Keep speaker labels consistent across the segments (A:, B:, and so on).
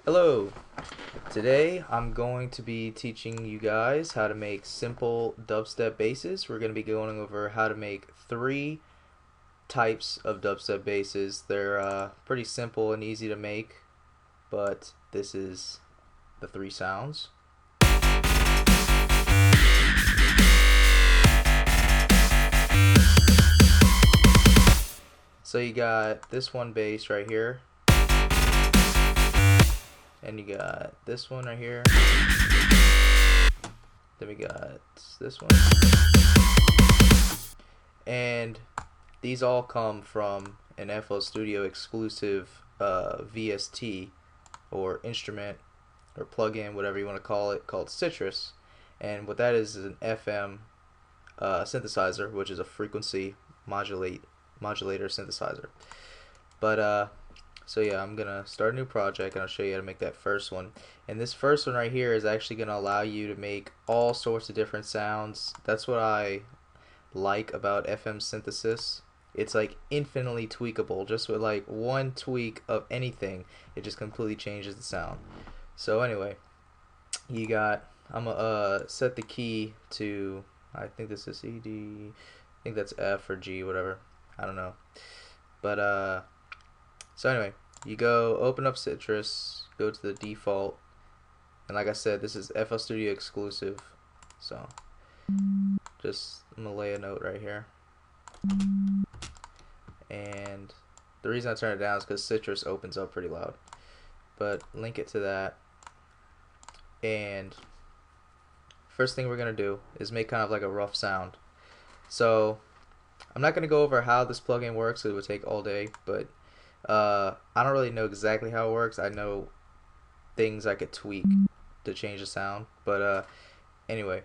A: Hello! Today I'm going to be teaching you guys how to make simple dubstep basses. We're going to be going over how to make three types of dubstep basses. They're pretty simple and easy to make, but this is the three sounds. So you got this one bass right here, and you got this one right here, then we got this one, and these all come from an FL Studio exclusive VST or instrument or plugin, whatever you want to call it, called Sytrus. And what that is an FM synthesizer, which is a frequency modulator synthesizer. But so yeah, I'm gonna start a new project and I'll show you how to make that first one. And this first one right here is actually gonna allow you to make all sorts of different sounds. That's what I like about FM synthesis. It's like infinitely tweakable. Just with like one tweak of anything, it just completely changes the sound. So anyway, you got, I'm gonna set the key to, I think this is E, D, I think that's F or G, whatever. I don't know. But so anyway, you go open up Sytrus, go to the default, and like I said, this is FL Studio exclusive. So just, I'm gonna lay a note right here. And the reason I turn it down is because Sytrus opens up pretty loud. But link it to that. And first thing we're gonna do is make kind of like a rough sound. So I'm not gonna go over how this plugin works, it would take all day, but I don't really know exactly how it works. I know things I could tweak to change the sound. But anyway,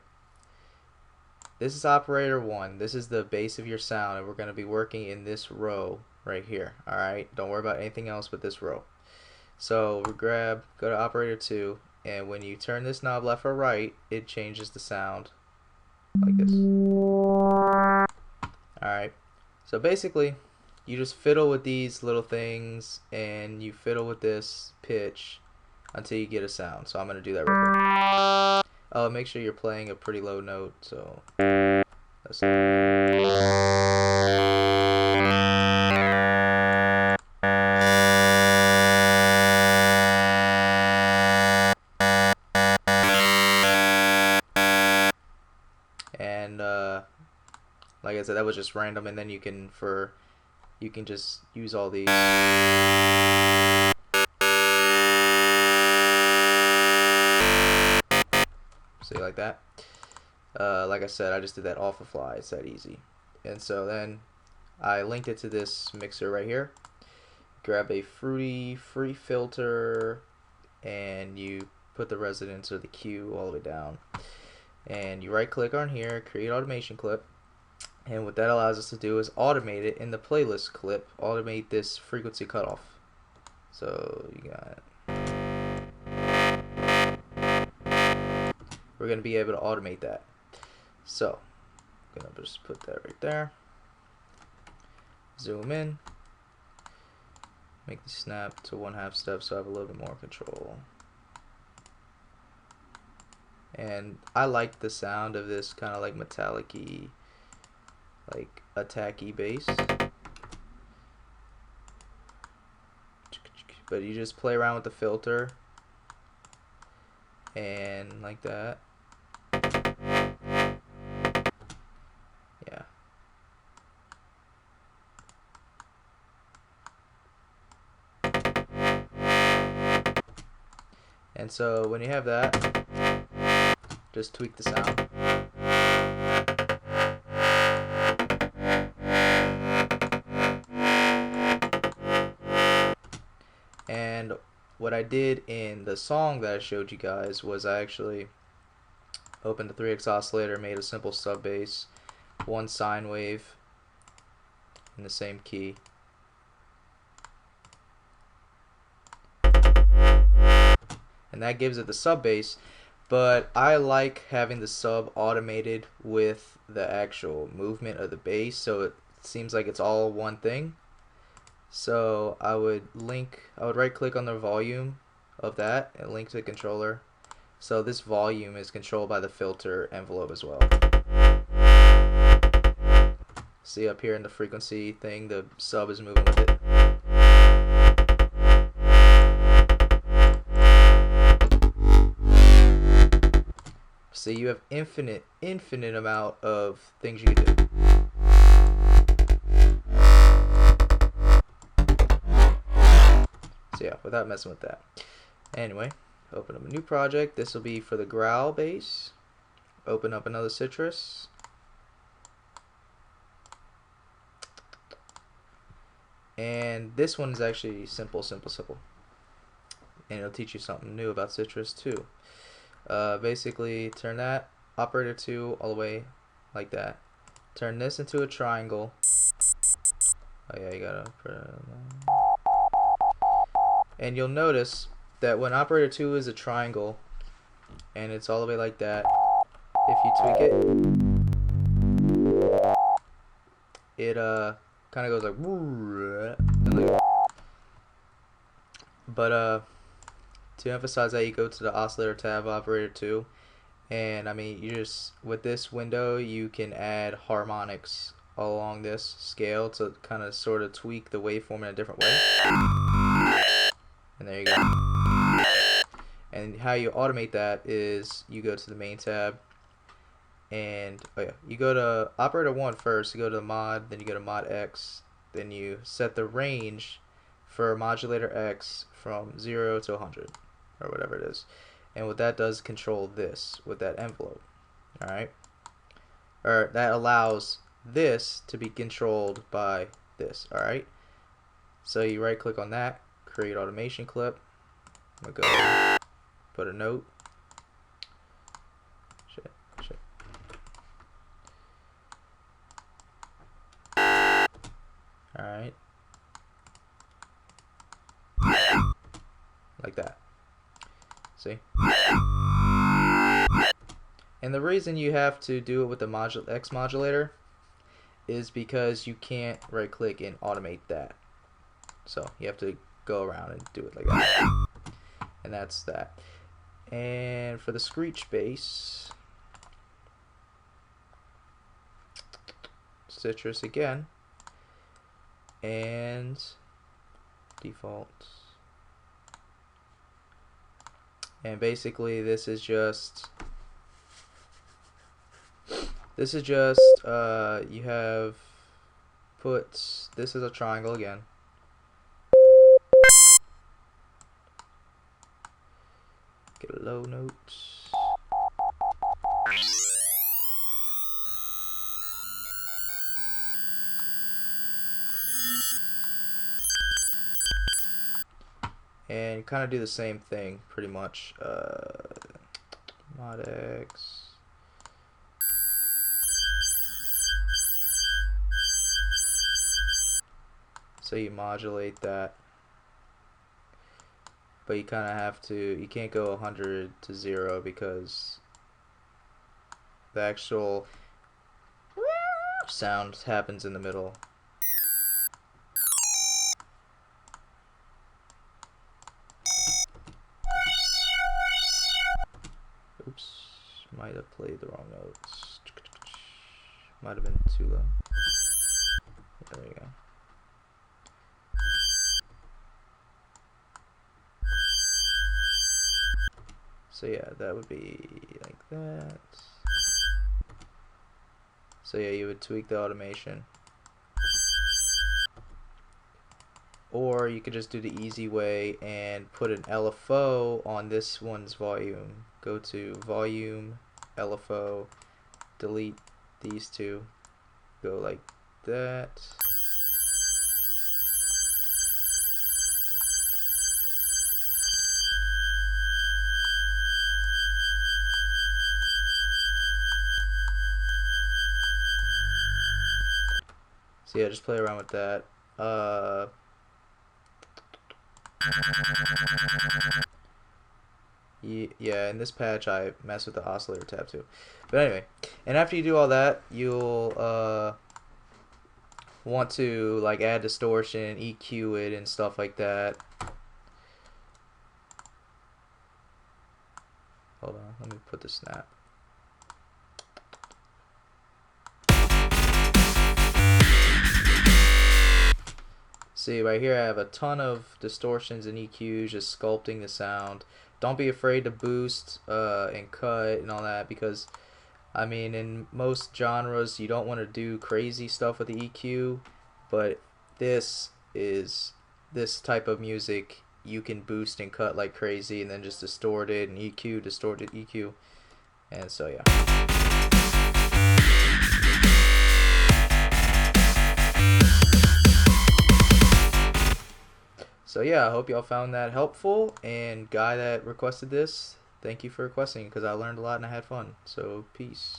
A: this is operator 1. This is the base of your sound, and we're going to be working in this row right here. Alright, don't worry about anything else but this row. So we go to operator 2, and when you turn this knob left or right, it changes the sound like this. Alright, so basically you just fiddle with these little things and you fiddle with this pitch until you get a sound. So I'm going to do that real quick. Oh, make sure you're playing a pretty low note. So that's and like I said, that was just random, and then you can just use all these. See, like that. Like I said, I just did that off the fly. It's that easy. And so then I linked it to this mixer right here. Grab a fruity free filter, and you put the resonance or the Q all the way down. And you right click on here, create automation clip. And what that allows us to do is automate it in the playlist clip, automate this frequency cutoff. So you got it. We're going to be able to automate that. So I'm going to just put that right there. Zoom in. Make the snap to 1/2 step so I have a little bit more control. And I like the sound of this kind of like metallic-y, like attacky bass. But you just play around with the filter and like that. Yeah. And so when you have that, just tweak the sound. And what I did in the song that I showed you guys was I actually opened the 3x oscillator, made a simple sub bass, one sine wave in the same key. And that gives it the sub bass, but I like having the sub automated with the actual movement of the bass, so it seems like it's all one thing. So I would right click on the volume of that and link to the controller. So this volume is controlled by the filter envelope as well. See up here in the frequency thing, the sub is moving with it. So you have infinite amount of things you can do. So yeah, without messing with that. Anyway, open up a new project. This will be for the growl bass. Open up another Sytrus. And this one is actually simple. And it'll teach you something new about Sytrus too. Basically, turn that operator 2 all the way like that. Turn this into a triangle. Oh yeah, you gotta put it on. And you'll notice that when operator 2 is a triangle and it's all the way like that, if you tweak it, it kind of goes like, but to emphasize that, you go to the oscillator tab, operator 2, and I mean, you just, with this window, you can add harmonics along this scale to kind of sort of tweak the waveform in a different way. And there you go. And how you automate that is you go to the main tab, and oh yeah, you go to operator 1 first, you go to the mod, then you go to mod X, then you set the range for modulator X from 0 to 100 or whatever it is. And what that does, control this with that envelope. Alright? Or that allows this to be controlled by this. Alright? So you right click on that, create automation clip. I'm gonna go put a note. Shit. Alright. Like that. See? And the reason you have to do it with the X modulator is because you can't right click and automate that. So you have to go around and do it like that. And that's that. And for the screech bass, Sytrus again, and default. And basically this is just you have put this as a triangle again. Get a low note. And kind of do the same thing pretty much. Mod X. So you modulate that, but you kind of have to, you can't go 100 to 0 because the actual sound happens in the middle. Oops, might have played the wrong notes. Might have been too low. There you go. So yeah, that would be like that. So yeah, you would tweak the automation. Or you could just do the easy way and put an LFO on this one's volume. Go to volume, LFO, delete these two, go like that. So yeah, just play around with that. Yeah, in this patch I mess with the oscillator tab too. But anyway, and after you do all that, you'll want to like add distortion, EQ it, and stuff like that. put the snap. See, right here I have a ton of distortions and EQs just sculpting the sound. Don't be afraid to boost and cut and all that, because I mean, in most genres you don't want to do crazy stuff with the EQ, but this type of music you can boost and cut like crazy and then just distort it and EQ, distorted EQ. And so yeah. So yeah, I hope y'all found that helpful, and guy that requested this, thank you for requesting, because I learned a lot and I had fun. So peace.